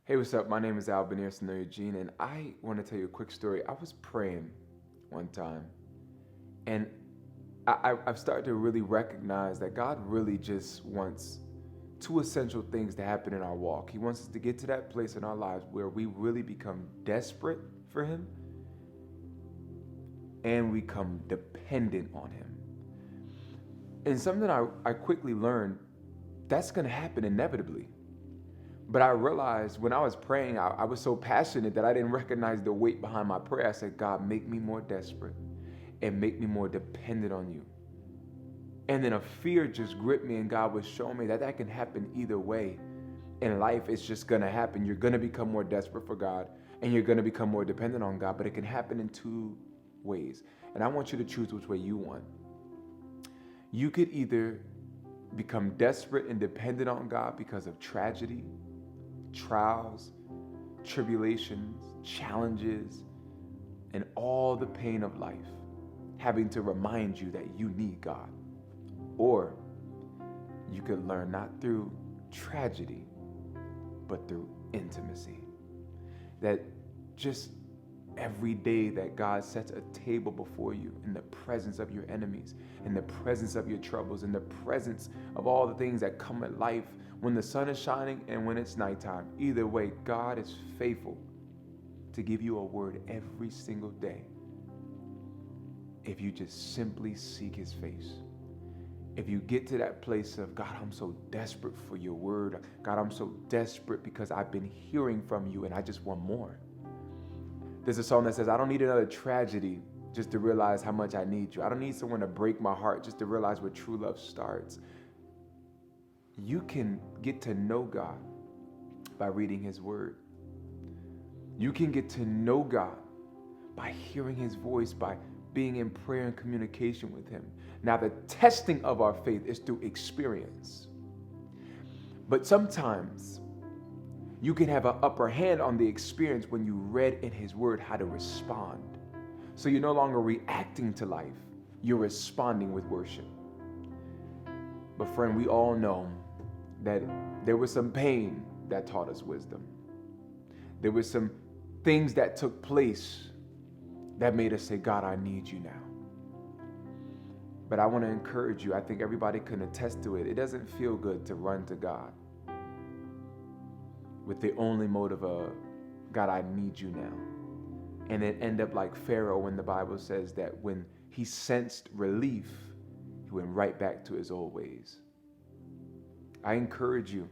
Hey, what's up? My name is AlbanerEugene, and I want to tell you a quick story. I was praying one time, and I've started to really recognize that God really just wants two essential things to happen in our walk. He wants us to get to that place in our lives where we really become desperate for Him and we become dependent on Him. And something I quickly learned, that's going to happen inevitably. But I realized when I was praying, I was so passionate that I didn't recognize the weight behind my prayer. I said, God, make me more desperate and make me more dependent on you. And then a fear just gripped me, and God was showing me that that can happen either way. In life, it's just going to happen. You're going to become more desperate for God, and you're going to become more dependent on God, but it can happen in two ways. And I want you to choose which way you want. You could either become desperate and dependent on God because of tragedy, trials, tribulations, challenges, and all the pain of life, having to remind you that you need God. Or you could learn not through tragedy, but through intimacy. That just every day that God sets a table before you in the presence of your enemies, in the presence of your troubles, in the presence of all the things that come at life when the sun is shining and when it's nighttime. Either way, God is faithful to give you a word every single day if you just simply seek His face. If you get to that place of, God, I'm so desperate for your word. God, I'm so desperate because I've been hearing from you and I just want more. There's a song that says, I don't need another tragedy just to realize how much I need you. I don't need someone to break my heart just to realize where true love starts. You can get to know God by reading His word. You can get to know God by hearing His voice, by being in prayer and communication with Him. Now, the testing of our faith is through experience. But sometimes you can have an upper hand on the experience when you read in His word how to respond. So you're no longer reacting to life, you're responding with worship. But friend, we all know that there was some pain that taught us wisdom. There was some things that took place that made us say, God, I need you now. But I want to encourage you. I think everybody can attest to it. It doesn't feel good to run to God with the only motive of, God, I need you now. And then end up like Pharaoh when the Bible says that when he sensed relief, he went right back to his old ways. I encourage you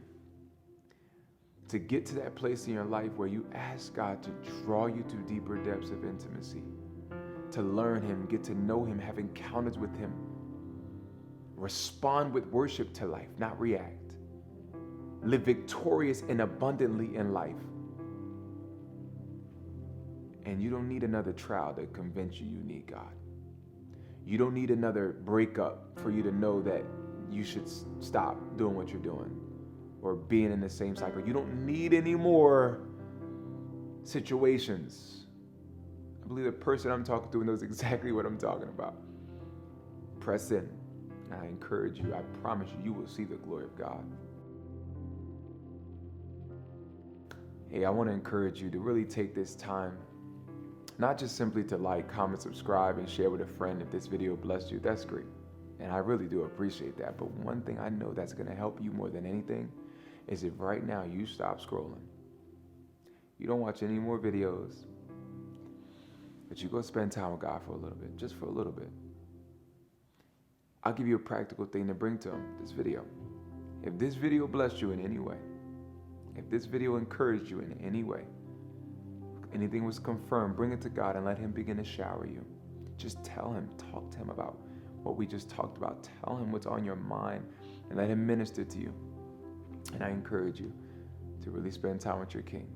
to get to that place in your life where you ask God to draw you to deeper depths of intimacy, to learn Him, get to know Him, have encounters with Him. Respond with worship to life, not react. Live victorious and abundantly in life. And you don't need another trial to convince you need God. You don't need another breakup for you to know that you should stop doing what you're doing or being in the same cycle. You don't need any more situations. I believe the person I'm talking to knows exactly what I'm talking about. Press in. I encourage you. I promise you, you will see the glory of God. Hey, I want to encourage you to really take this time, not just simply to like, comment, subscribe, and share with a friend. If this video blessed you, that's great. And I really do appreciate that. But one thing I know that's going to help you more than anything is if right now you stop scrolling. You don't watch any more videos, but you go spend time with God for a little bit, just for a little bit. I'll give you a practical thing to bring to Him, this video. If this video blessed you in any way, if this video encouraged you in any way, anything was confirmed, bring it to God and let Him begin to shower you. Just tell Him, talk to Him about what we just talked about. Tell Him what's on your mind and let Him minister to you. And I encourage you to really spend time with your King.